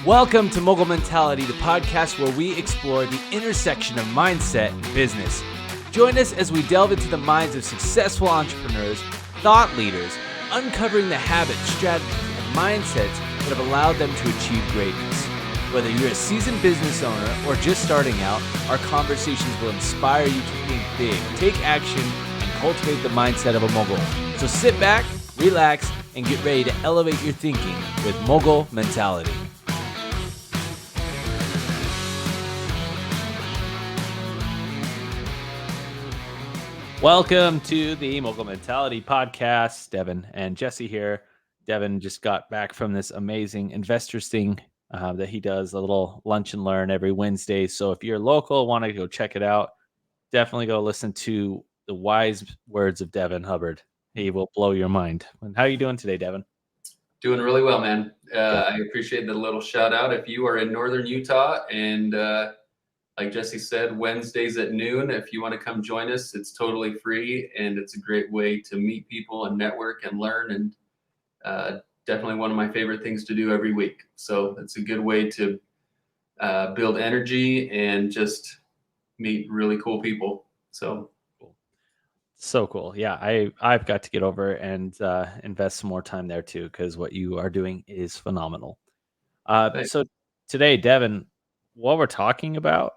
Welcome to Mogul Mentality, the podcast where we explore the intersection of mindset and business. Join us as we delve into the minds of successful entrepreneurs, thought leaders, uncovering the habits, strategies, and mindsets that have allowed them to achieve greatness. Whether you're a seasoned business owner or just starting out, our conversations will inspire you to think big, take action, and cultivate the mindset of a mogul. So sit back, relax, and get ready to elevate your thinking with Mogul Mentality. Welcome to the Mogul Mentality podcast. Devin and Jesse here. Devin just got back from this amazing investors thing that he does, a little lunch and learn every Wednesday. So if you're local, want to go check it out, definitely go listen to the wise words of Devin Hubbard. He will blow your mind. How are you doing today, Devin? Doing really well, man. I appreciate the little shout out. If you are in Northern Utah and like Jesse said, Wednesdays at noon, if you want to come join us, it's totally free and it's a great way to meet people and network and learn, and definitely one of my favorite things to do every week. So it's a good way to build energy and just meet really cool people. So cool. Yeah, I've got to get over and invest some more time there too, because what you are doing is phenomenal. So today, Devin, what we're talking about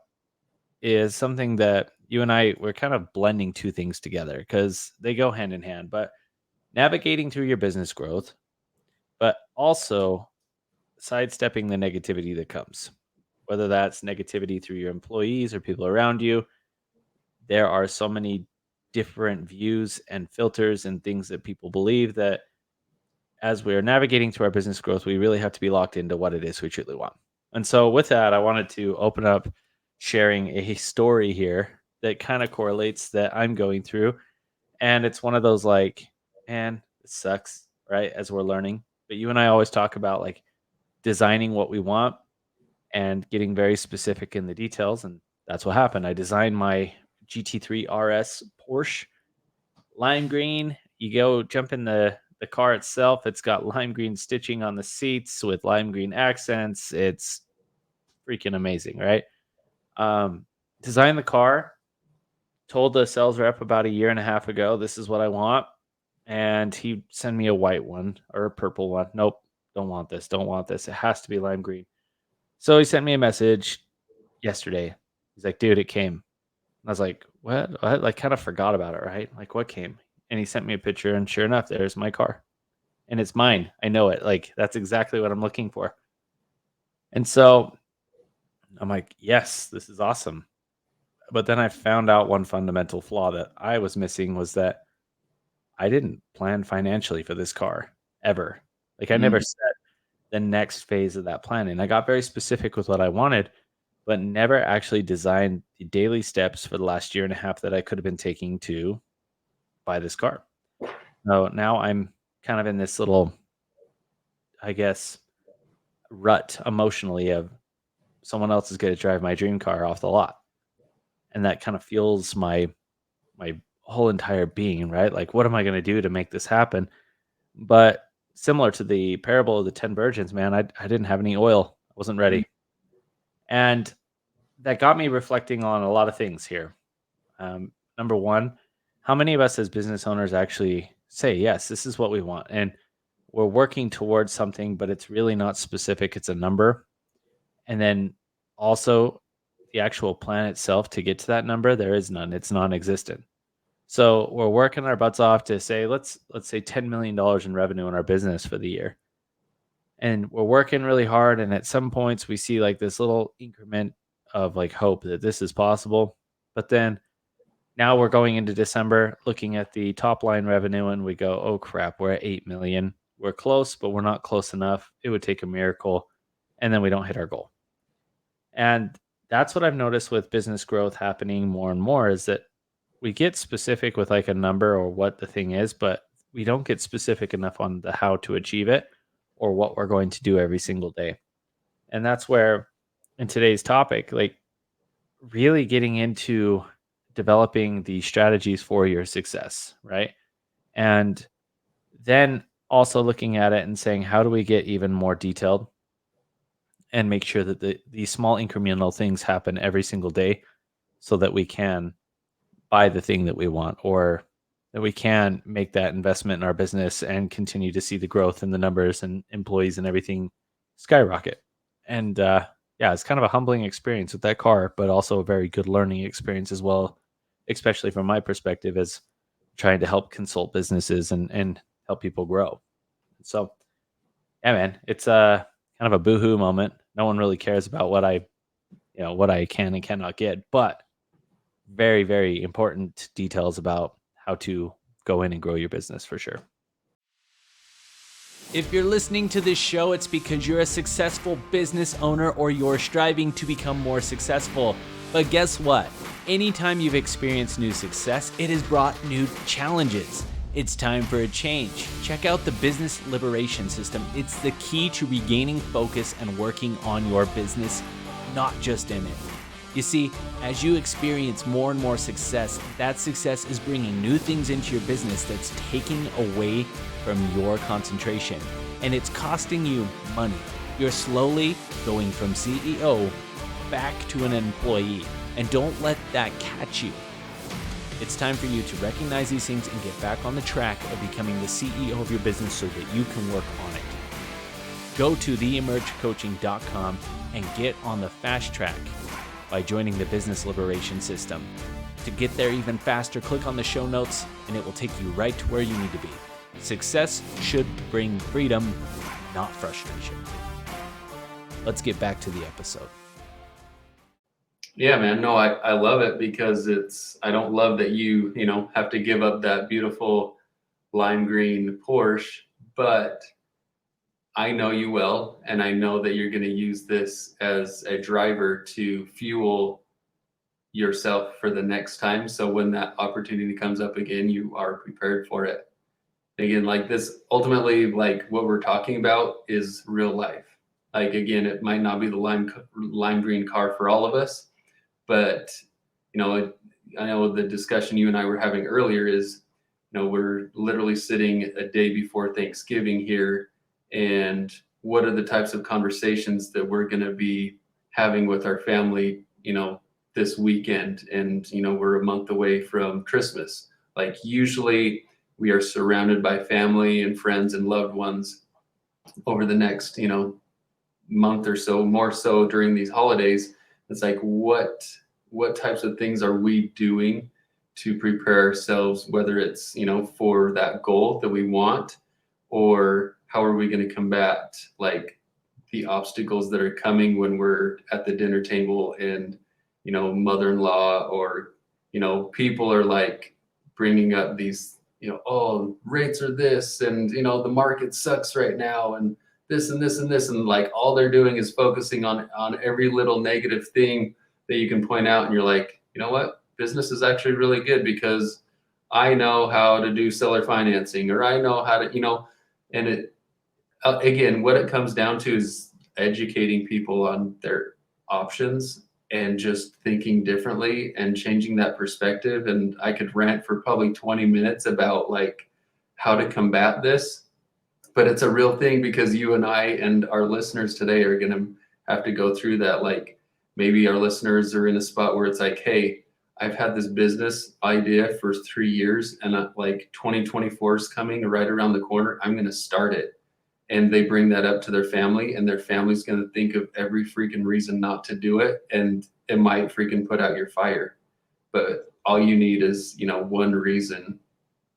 is something that you and we're kind of blending two things together because they go hand in hand, but navigating through your business growth, but also sidestepping the negativity that comes, whether that's negativity through your employees or people around you. There are so many different views and filters and things that people believe that as we're navigating through our business growth, we really have to be locked into what it is we truly want. And so with that, I wanted to open up sharing a story here that kind of correlates that I'm going through. And it's one of those like, man, it sucks, right? As we're learning. But you and I always talk about like designing what we want and getting very specific in the details. And that's what happened. I designed my GT3 RS Porsche lime green. You go jump in the car itself. It's got lime green stitching on the seats with lime green accents. It's freaking amazing, right? Designed the car, told the sales rep about a year and a half ago, this is what I want. And he sent me a white one or a purple one. Nope, don't want this. Don't want this. It has to be lime green. So he sent me a message yesterday. He's like, dude, it came. I was like, what? I like kind of forgot about it, right? Like, what came? And he sent me a picture, and sure enough, there's my car. And it's mine. I know it. Like, that's exactly what I'm looking for. And so I'm like, yes, this is awesome. But then I found out one fundamental flaw that I was missing was that I didn't plan financially for this car ever. Like, I never set the next phase of that planning. I got very specific with what I wanted, but never actually designed the daily steps for the last year and a half that I could have been taking to buy this car. So now I'm kind of in this little, I guess, rut emotionally of someone else is going to drive my dream car off the lot. And that kind of fuels my whole entire being, right? Like, what am I going to do to make this happen? But similar to the parable of the 10 virgins, man, I didn't have any oil. I wasn't ready. And that got me reflecting on a lot of things here. Number one, how many of us as business owners actually say, yes, this is what we want? And we're working towards something, but it's really not specific. It's a number. And then also the actual plan itself to get to that number, there is none. It's non-existent. So we're working our butts off to say, let's say $10 million in revenue in our business for the year. And we're working really hard. And at some points we see like this little increment of like hope that this is possible. But then now we're going into December looking at the top line revenue and we go, oh crap, we're at 8 million. We're close, but we're not close enough. It would take a miracle. And then we don't hit our goal. And that's what I've noticed with business growth happening more and more is that we get specific with like a number or what the thing is, but we don't get specific enough on the how to achieve it or what we're going to do every single day. And that's where in today's topic, like really getting into developing the strategies for your success, right? And then also looking at it and saying, how do we get even more detailed? and make sure that these small incremental things happen every single day so that we can buy the thing that we want, or that we can make that investment in our business and continue to see the growth in the numbers and employees and everything skyrocket. And yeah, it's kind of a humbling experience with that car, but also a very good learning experience as well, especially from my perspective as trying to help consult businesses and help people grow. So yeah, man, it's a kind of a boohoo moment. No one really cares about what what I can and cannot get, but very, very important details about how to go in and grow your business for sure. If you're listening to this show, it's because you're a successful business owner or you're striving to become more successful. But guess what? Anytime you've experienced new success, it has brought new challenges. It's time for a change. Check out the Business Liberation System. It's the key to regaining focus and working on your business, not just in it. You see, as you experience more and more success, that success is bringing new things into your business that's taking away from your concentration, and it's costing you money. You're slowly going from CEO back to an employee, and don't let that catch you. It's time for you to recognize these things and get back on the track of becoming the CEO of your business so that you can work on it. Go to theemergecoaching.com and get on the fast track by joining the Business Liberation System. To get there even faster, click on the show notes and it will take you right to where you need to be. Success should bring freedom, not frustration. Let's get back to the episode. Yeah, man. No, I love it because I don't love that you have to give up that beautiful lime green Porsche, but I know you well, and I know that you're going to use this as a driver to fuel yourself for the next time. So when that opportunity comes up again, you are prepared for it. Again, like this, ultimately, like what we're talking about is real life. Like, again, it might not be the lime green car for all of us, but I know the discussion you and I were having earlier is, we're literally sitting a day before Thanksgiving here, and what are the types of conversations that we're going to be having with our family, this weekend, and we're a month away from Christmas. Like, usually we are surrounded by family and friends and loved ones over the next month or so, more so during these holidays. It's like, what types of things are we doing to prepare ourselves, whether it's for that goal that we want, or how are we going to combat like the obstacles that are coming when we're at the dinner table and mother-in-law or people are like bringing up these oh, rates are this, and the market sucks right now, and this and this and this, and like all they're doing is focusing on every little negative thing that you can point out, and you're like, you know what, business is actually really good because I know how to do seller financing, or I know how to and it again, what it comes down to is educating people on their options and just thinking differently and changing that perspective. And I could rant for probably 20 minutes about like how to combat this, but it's a real thing because you and I and our listeners today are going to have to go through that. Like, maybe our listeners are in a spot where it's like, hey, I've had this business idea for 3 years, and like 2024 is coming right around the corner. I'm going to start it. And they bring that up to their family, and their family's going to think of every freaking reason not to do it. And it might freaking put out your fire. But all you need is, one reason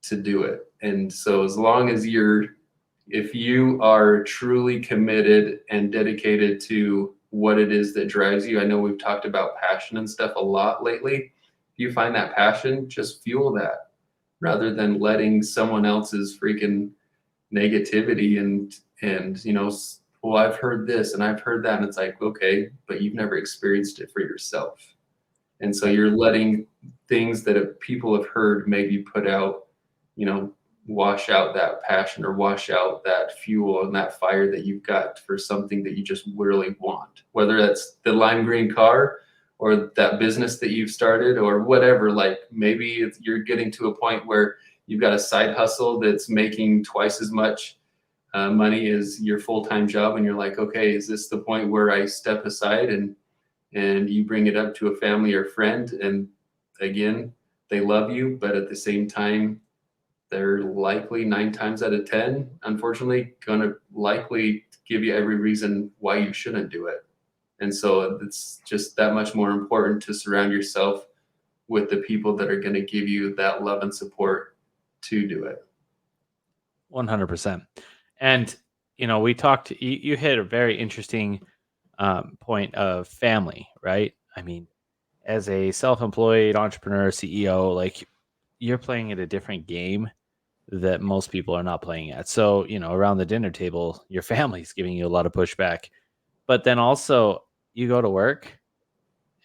to do it. And so as long as if you are truly committed and dedicated to what it is that drives you, I know we've talked about passion and stuff a lot lately. If you find that passion, just fuel that rather than letting someone else's freaking negativity and well, I've heard this and I've heard that, and it's like, okay, but you've never experienced it for yourself. And so you're letting things that people have heard maybe put out, wash out that passion or wash out that fuel and that fire that you've got for something that you just really want, whether that's the lime green car or that business that you've started or whatever. Like, maybe you're getting to a point where you've got a side hustle that's making twice as much money is your full-time job, and you're like, okay, is this the point where I step aside and you bring it up to a family or friend, and again, they love you, but at the same time, they're likely 9 times out of 10, unfortunately, going to likely give you every reason why you shouldn't do it. And so it's just that much more important to surround yourself with the people that are going to give you that love and support to do it. 100%. And, we talked, you hit a very interesting point of family, right? I mean, as a self-employed entrepreneur, CEO, like you're playing at a different game that most people are not playing at. So, around the dinner table, your family's giving you a lot of pushback, but then also you go to work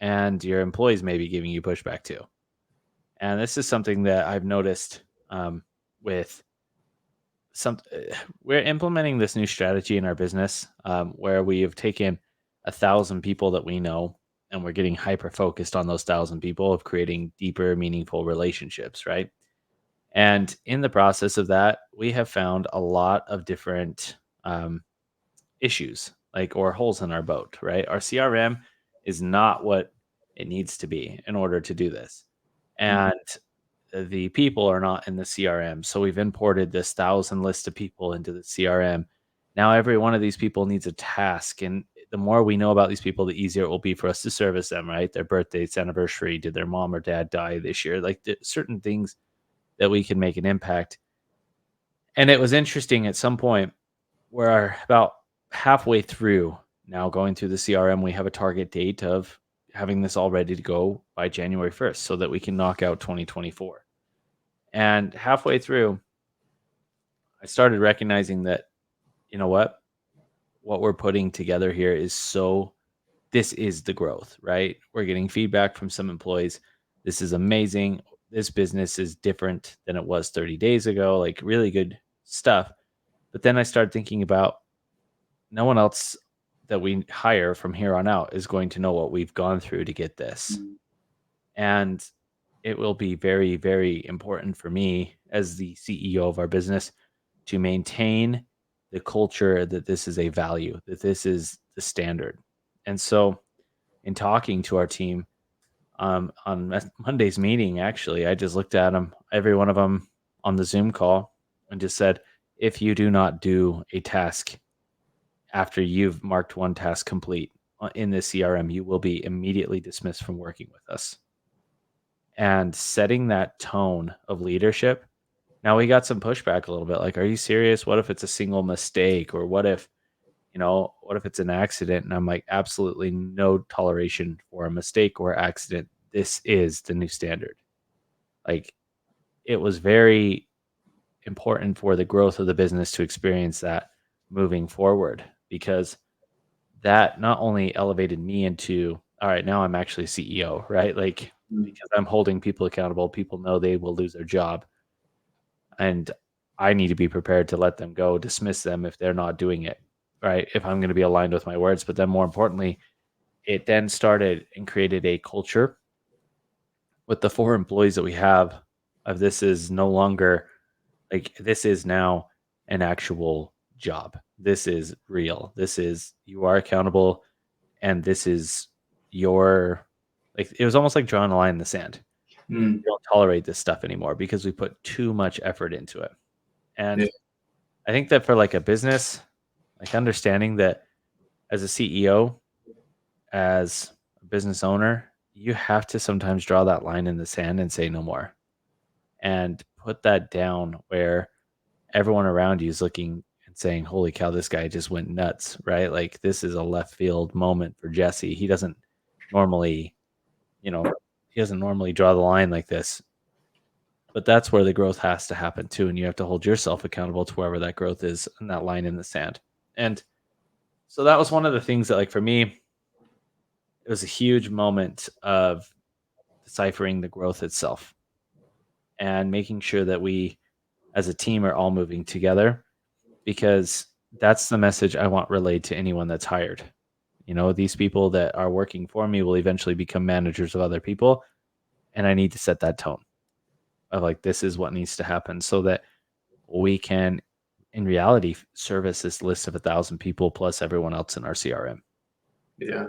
and your employees may be giving you pushback too. And this is something that I've noticed with some. We're implementing this new strategy in our business where we have taken 1,000 people that we know and we're getting hyper focused on those 1,000 people of creating deeper, meaningful relationships, right? And in the process of that, we have found a lot of different um, issues, like or holes in our boat, right? Our CRM is not what it needs to be in order to do this. Mm, And the people are not in the CRM. So we've imported this 1,000 list of people into the CRM. Now every one of these people needs a task. And the more we know about these people, the easier it will be for us to service them, right? Their birthdays, anniversary, did their mom or dad die this year? Like certain things that we can make an impact. And it was interesting at some point we're about halfway through now going through the CRM. We have a target date of having this all ready to go by January 1st so that we can knock out 2024. And halfway through, I started recognizing that, you know what we're putting together here is this is the growth, right? We're getting feedback from some employees. This is amazing. This business is different than it was 30 days ago, like really good stuff. But then I started thinking about no one else that we hire from here on out is going to know what we've gone through to get this. mm, And it will be very, very important for me as the CEO of our business to maintain the culture that this is a value, that this is the standard. And so, in talking to our team on Monday's meeting, actually, I just looked at them, every one of them on the Zoom call, and just said, if you do not do a task after you've marked one task complete in the CRM, you will be immediately dismissed from working with us. And setting that tone of leadership. Now we got some pushback a little bit like, are you serious? What if it's a single mistake? Or what if it's an accident? And I'm like, absolutely no toleration for a mistake or accident. This is the new standard. Like it was very important for the growth of the business to experience that moving forward because that not only elevated me into, all right, now I'm actually CEO, right? Like, mm, because I'm holding people accountable, people know they will lose their job. And I need to be prepared to let them go, dismiss them if they're not doing it, right? If I'm going to be aligned with my words. But then more importantly, it then started and created a culture with the 4 employees that we have of this is no longer like this is now an actual job. This is real. This is you are accountable and this is your like it was almost like drawing a line in the sand. mm. We don't tolerate this stuff anymore because we put too much effort into it. Yeah. And I think that for like a business, like understanding that as a CEO, as a business owner, you have to sometimes draw that line in the sand and say no more and put that down where everyone around you is looking and saying, holy cow, this guy just went nuts, right? Like this is a left field moment for Jesse. He doesn't normally you know, he doesn't normally draw the line like this. But that's where the growth has to happen too. And you have to hold yourself accountable to wherever that growth is and that line in the sand. And so that was one of the things that, like, for me, it was a huge moment of deciphering the growth itself and making sure that we as a team are all moving together because that's the message I want relayed to anyone that's hired. These people that are working for me will eventually become managers of other people. And I need to set that tone of like, this is what needs to happen so that we can in reality service this list of 1,000 people plus everyone else in our CRM. Yeah.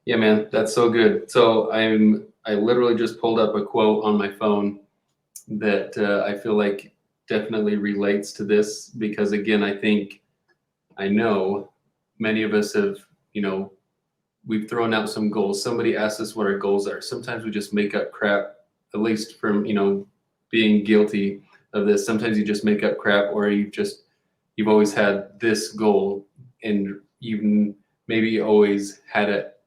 Yeah, man, that's so good. So I literally just pulled up a quote on my phone that I feel like definitely relates to this because again, I know many of us have, you know, we've thrown out some goals. Somebody asked us what our goals are. Sometimes we just make up crap, at least from, being guilty of this. Sometimes you just make up crap or you've always had this goal and you've maybe always had it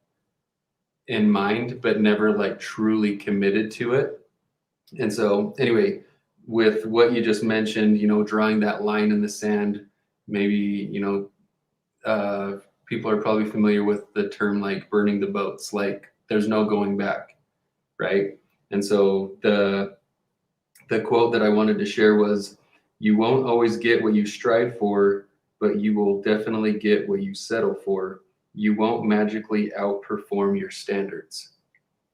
in mind, but never like truly committed to it. And so, anyway, with what you just mentioned, drawing that line in the sand, maybe, people are probably familiar with the term like burning the boats, like there's no going back, right? And so the quote that I wanted to share was, "You won't always get what you strive for, but you will definitely get what you settle for. You won't magically outperform your standards."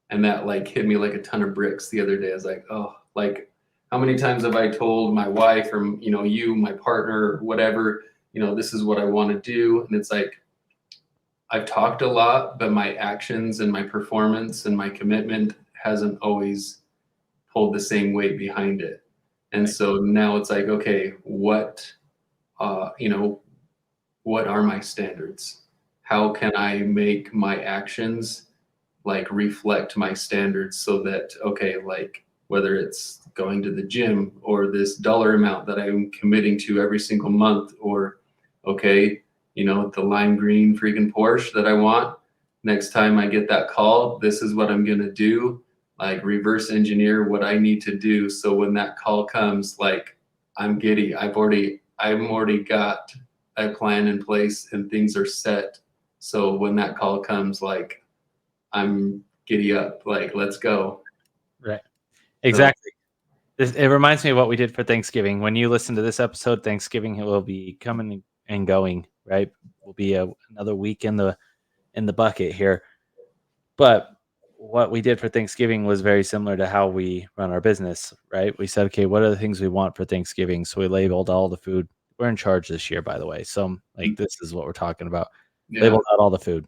And that like hit me like a ton of bricks the other day. I was like, oh, like how many times have I told my wife or you, my partner, whatever, this is what I want to do, and it's like I've talked a lot, but my actions and my performance and my commitment hasn't always pulled the same weight behind it. And Right. so now it's like, okay, uh, you know, what are my standards? How can I make my actions like reflect my standards so that okay, like whether it's going to the gym or this dollar amount that I'm committing to every single month, or okay, the lime green freaking Porsche that I want, next time I get that call, this is what I'm going to do, like reverse engineer what I need to do so when that call comes, like I'm giddy. I'm already got a plan in place and things are set, so when that call comes, like I'm giddy up, like let's go. Right. So Exactly. It reminds me of what we did for Thanksgiving. When you listen to this episode, Thanksgiving will be coming and going, right? Will be another week in the bucket here. But what we did for Thanksgiving was very similar to how we run our business, right? We said, okay, what are the things we want for Thanksgiving? So we labeled all the food. We're in charge this year, by the way. So like this is what we're talking about. yeah, Labeled out all the food,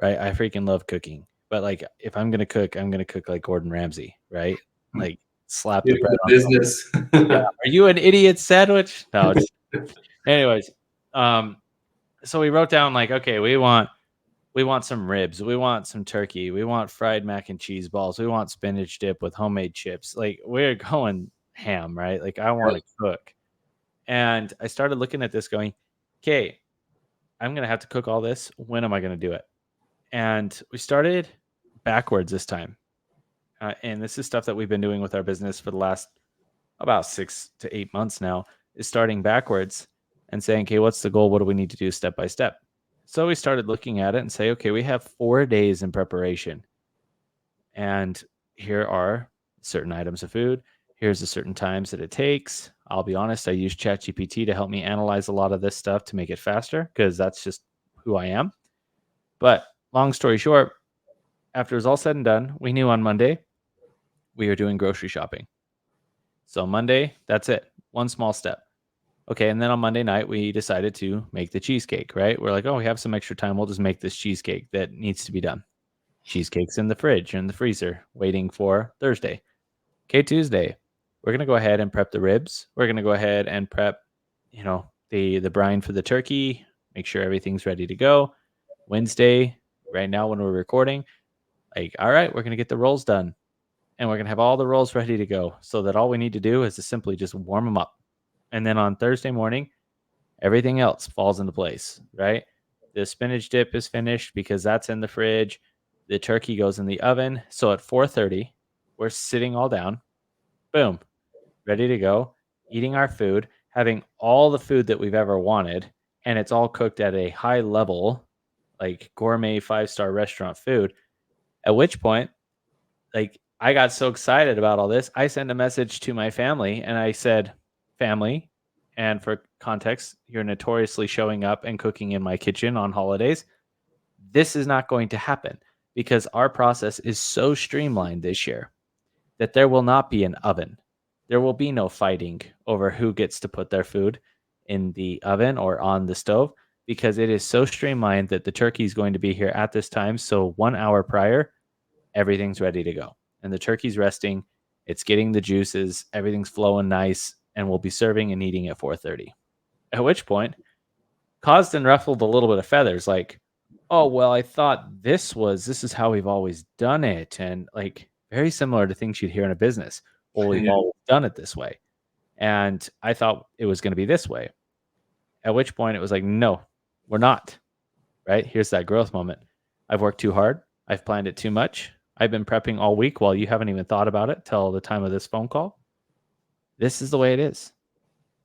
right? I freaking love cooking. But like if I'm gonna cook, I'm gonna cook like Gordon Ramsay, right? Like slap the getting bread the on top. business. Yeah. Are you an idiot sandwich? No, just anyways. Um, so we wrote down like, okay, we want some ribs, we want some turkey, we want fried mac and cheese balls, we want spinach dip with homemade chips. Like we're going ham, right? Like I want to cook. And I started looking at this going, okay, I'm gonna have to cook all this. When am I gonna do it? And we started backwards this time. And this is stuff that we've been doing with our business for the last about 6 to 8 months now, is starting backwards and saying, okay, what's the goal? What do we need to do step by step? So we started looking at it and say, okay, we have 4 days in preparation. And here are certain items of food. Here's the certain times that it takes. I'll be honest, I use ChatGPT to help me analyze a lot of this stuff to make it faster because that's just who I am. But long story short, after it was all said and done, we knew on Monday we were doing grocery shopping. So Monday, that's it. One small step. Okay, and then on Monday night, we decided to make the cheesecake, right? We're like, oh, we have some extra time. We'll just make this cheesecake that needs to be done. Cheesecake's in the fridge, in the freezer, waiting for Thursday. Okay, Tuesday, we're gonna go ahead and prep the ribs. We're gonna go ahead and prep, the brine for the turkey. Make sure everything's ready to go. Wednesday, right now when we're recording, like, all right, we're gonna get the rolls done, and we're gonna have all the rolls ready to go, so that all we need to do is to simply just warm them up. And then on Thursday morning, everything else falls into place, right? The spinach dip is finished because that's in the fridge. The turkey goes in the oven. So at 4:30, we're sitting all down, boom, ready to go, eating our food, having all the food that we've ever wanted, and it's all cooked at a high level, like gourmet five-star restaurant food. At which point, like I got so excited about all this, I sent a message to my family and I said, "Family, and for context, you're notoriously showing up and cooking in my kitchen on holidays. This is not going to happen because our process is so streamlined this year that there will not be an oven. There will be no fighting over who gets to put their food in the oven or on the stove because it is so streamlined that the turkey is going to be here at this time. So 1 hour prior, everything's ready to go. And the turkey's resting, it's getting the juices, everything's flowing nice, and we'll be serving and eating at 4:30. At which point, caused and ruffled a little bit of feathers, like, "Oh, well, I thought this is how we've always done it," and, like, very similar to things you'd hear in a business. "Well, we've Yeah. always done it this way, and I thought it was gonna be this way." At which point it was like, "No, we're not." Right? Here's that growth moment. "I've worked too hard. I've planned it too much. I've been prepping all week while you haven't even thought about it till the time of this phone call. This is the way it is."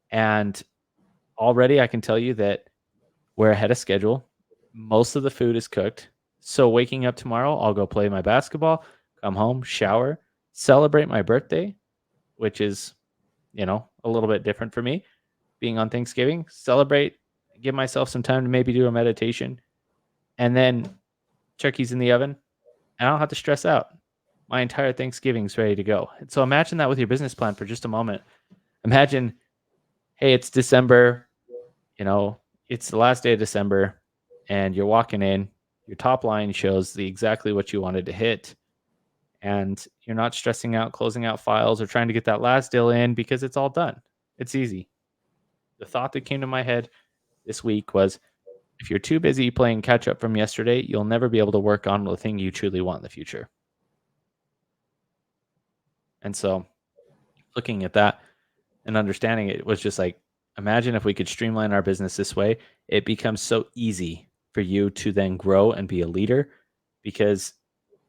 And already I can tell you that we're ahead of schedule. Most of the food is cooked. So waking up tomorrow, I'll go play my basketball, come home, shower, celebrate my birthday, which is, a little bit different for me being on Thanksgiving, celebrate, give myself some time to maybe do a meditation, and then turkey's in the oven, and I don't have to stress out. My entire Thanksgiving's ready to go. And so imagine that with your business plan for just a moment. Imagine, hey, it's December, you know, it's the last day of December and you're walking in, your top line shows the exactly what you wanted to hit and you're not stressing out closing out files or trying to get that last deal in because it's all done. It's easy. The thought that came to my head this week was if you're too busy playing catch up from yesterday, you'll never be able to work on the thing you truly want in the future. And so looking at that and understanding it was just like, imagine if we could streamline our business this way. It becomes so easy for you to then grow and be a leader because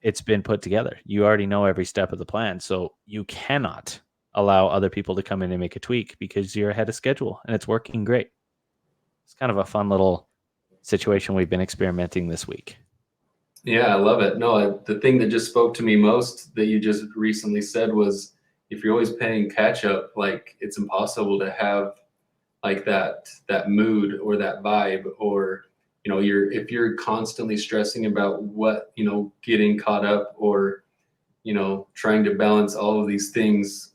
it's been put together. You already know every step of the plan. So you cannot allow other people to come in and make a tweak because you're ahead of schedule and it's working great. It's kind of a fun little situation we've been experimenting this week. Yeah, I love it. No, the thing that just spoke to me most that you just recently said was if you're always playing catch up, like it's impossible to have like that mood or that vibe or you're if you're constantly stressing about what, getting caught up or, trying to balance all of these things,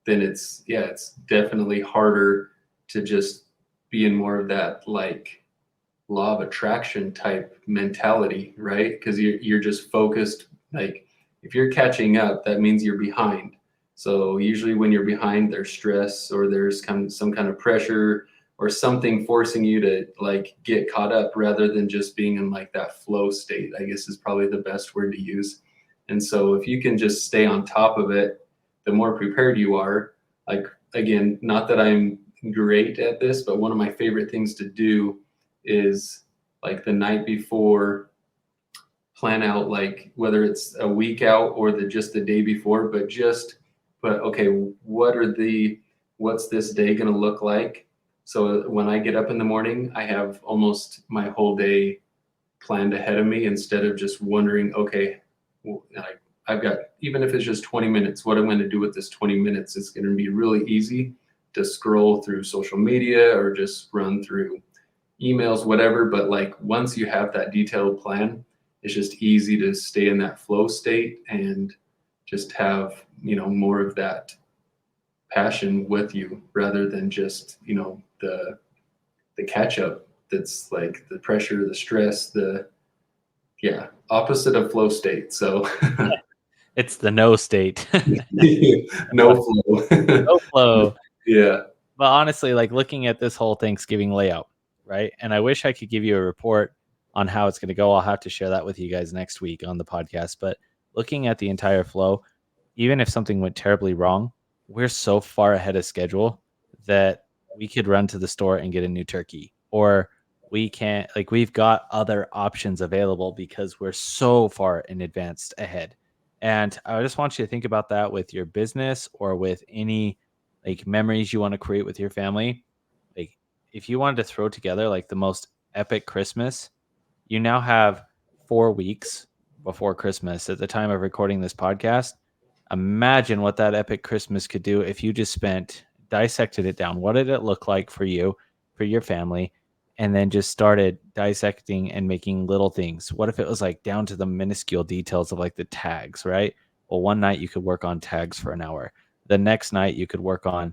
then it's definitely harder to just be in more of that like law of attraction type mentality, right? Because you're just focused. Like if you're catching up, that means you're behind. So usually when you're behind, there's stress or there's some kind of pressure or something forcing you to like get caught up rather than just being in like that flow state, I guess is probably the best word to use. And so if you can just stay on top of it, the more prepared you are. Like again, not that I'm great at this, but one of my favorite things to do is like the night before plan out like whether it's a week out or just the day before, but just put okay, what's this day going to look like? So when I get up in the morning, I have almost my whole day planned ahead of me instead of just wondering, okay, like I've got, even if it's just 20 minutes, what I'm going to do with this 20 minutes, it's going to be really easy to scroll through social media or just run through emails, whatever. But like once you have that detailed plan, it's just easy to stay in that flow state and just have, more of that passion with you rather than just, the catch up that's like the pressure, the stress, the yeah, opposite of flow state. So It's the no state. no flow. No flow. Yeah. But honestly, like looking at this whole Thanksgiving layout, right? And I wish I could give you a report on how it's going to go. I'll have to share that with you guys next week on the podcast. But looking at the entire flow, even if something went terribly wrong, we're so far ahead of schedule that we could run to the store and get a new turkey. Or we can't, like, we've got other options available because we're so far in advanced ahead. And I just want you to think about that with your business or with any like memories you want to create with your family. Like if you wanted to throw together like the most epic Christmas, you now have 4 weeks before Christmas at the time of recording this podcast. Imagine what that epic Christmas could do if you just dissected it down. What did it look like for you, for your family? And then just started dissecting and making little things. What if it was like down to the minuscule details of like the tags, right? Well, one night you could work on tags for an hour. The next night you could work on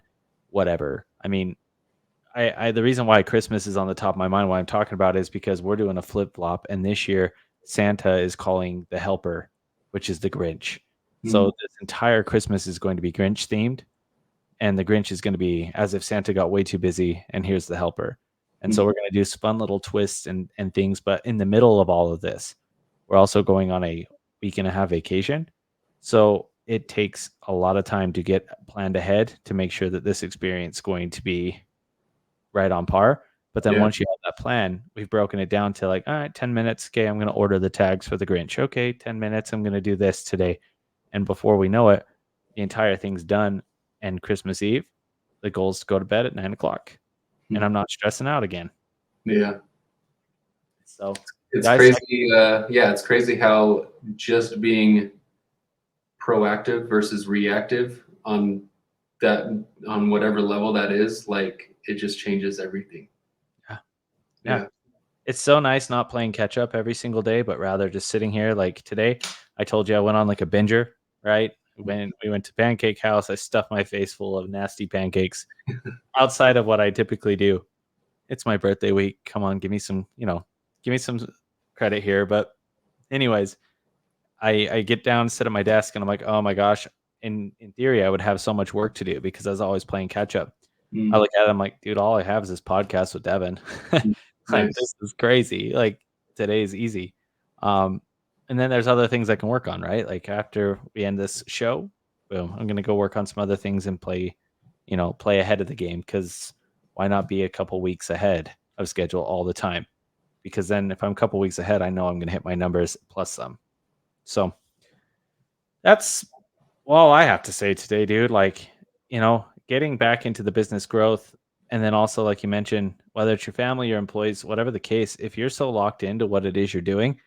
whatever. I mean, I the reason why Christmas is on the top of my mind, why I'm talking about it, is because we're doing a flip-flop, and this year, Santa is calling the helper, which is the Grinch. So Mm, this entire Christmas is going to be Grinch themed, and the Grinch is gonna be as if Santa got way too busy, and here's the helper. And so mm, we're gonna do some fun little twists and things, but in the middle of all of this, we're also going on a week and a half vacation. So it takes a lot of time to get planned ahead to make sure that this experience is going to be right on par. But then yeah. once you have that plan, we've broken it down to like, all right, 10 minutes. Okay, I'm going to order the tags for the Grinch. Okay, 10 minutes. I'm going to do this today. And before we know it, the entire thing's done. And Christmas Eve, the goal is to go to bed at 9 o'clock. And Mm, I'm not stressing out again. yeah. So, It's guys, crazy. Yeah, it's crazy how just being proactive versus reactive that on whatever level that is, like it just changes everything. yeah, yeah. Yeah. It's so nice not playing catch up every single day, but rather just sitting here. Like today, I told you I went on like a binger, right? When we went to Pancake House, I stuffed my face full of nasty pancakes outside of what I typically do. It's my birthday week. Come on, give me some, give me some credit here. But anyways, I get down, sit at my desk, and I'm like, oh my gosh. In theory, I would have so much work to do because I was always playing catch up. I Mm, look at it, I'm like, dude, all I have is this podcast with Devin. mm, Like this nice. is crazy. Like today is easy. Um, and then there's other things I can work on, right? Like after we end this show, boom, I'm gonna go work on some other things and play, play ahead of the game because why not be a couple weeks ahead of schedule all the time? Because then if I'm a couple weeks ahead, I know I'm gonna hit my numbers plus some. So that's all I have to say today, dude. Like, getting back into the business growth. And then also, like you mentioned, whether it's your family, your employees, whatever the case, if you're so locked into what it is you're doing,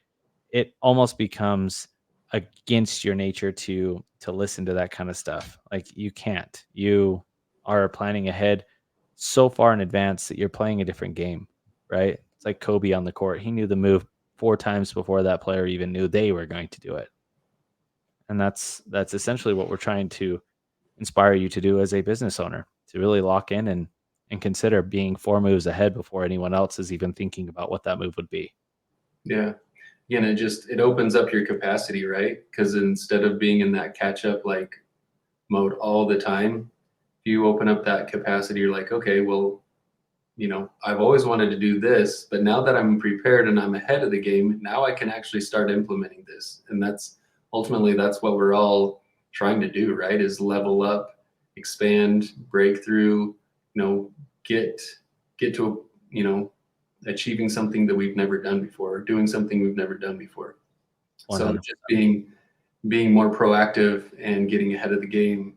it almost becomes against your nature to listen to that kind of stuff. Like you can't. You are planning ahead so far in advance that you're playing a different game, right? It's like Kobe on the court. He knew the move 4 times before that player even knew they were going to do it. And that's essentially what we're trying to inspire you to do as a business owner, to really lock in and consider being 4 moves ahead before anyone else is even thinking about what that move would be. Yeah. Again, it opens up your capacity, right? Because instead of being in that catch up like mode all the time, if you open up that capacity, you're like, okay, well, I've always wanted to do this, but now that I'm prepared and I'm ahead of the game, now I can actually start implementing this. And that's ultimately that's what we're all trying to do, right? Is level up, expand, break through, get to, achieving something that we've never done before, doing something we've never done before. So 100. just being more proactive and getting ahead of the game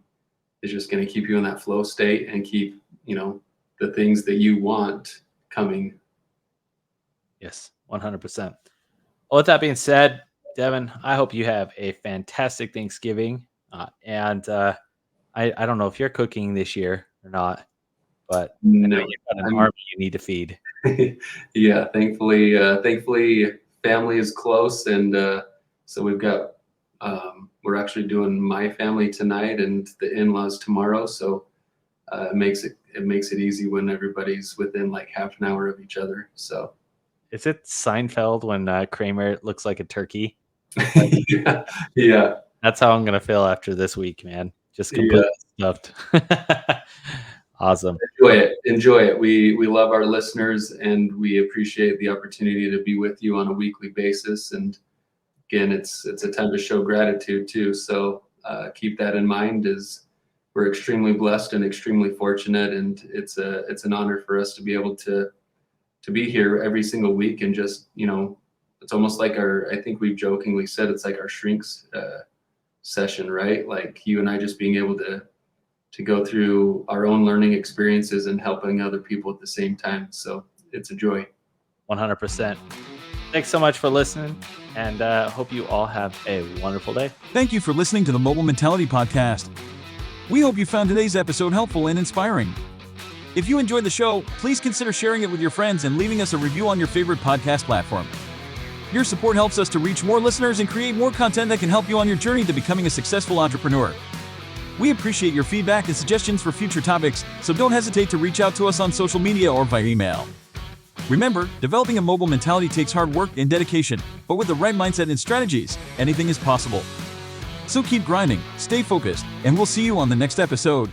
is just going to keep you in that flow state and keep, the things that you want coming. Yes, 100%. Well, with that being said, Devin, I hope you have a fantastic Thanksgiving. And I don't know if you're cooking this year or not, but I know No, you've got an I'm army you need to feed. yeah, thankfully family is close and so we're actually doing my family tonight and the in-laws tomorrow. So it makes it easy when everybody's within like half an hour of each other. So Is it Seinfeld when Kramer looks like a turkey? Like yeah, yeah, that's how I'm gonna feel after this week, man. Just yeah. completely stuffed. Awesome. Enjoy it. Enjoy it. We love our listeners and we appreciate the opportunity to be with you on a weekly basis. And again, it's a time to show gratitude too. So keep that in mind. As we're extremely blessed and extremely fortunate, and it's an honor for us to be able to be here every single week and just it's almost like our I think we've jokingly said it's like our shrinks session, right? Like you and I just being able to go through our own learning experiences and helping other people at the same time. So it's a joy. 100%. Thanks so much for listening, and hope you all have a wonderful day. Thank you for listening to the Mobile Mentality Podcast. We hope you found today's episode helpful and inspiring. If you enjoyed the show, please consider sharing it with your friends and leaving us a review on your favorite podcast platform. Your support helps us to reach more listeners and create more content that can help you on your journey to becoming a successful entrepreneur. We appreciate your feedback and suggestions for future topics, so don't hesitate to reach out to us on social media or via email. Remember, developing a mobile mentality takes hard work and dedication, but with the right mindset and strategies, anything is possible. So keep grinding, stay focused, and we'll see you on the next episode.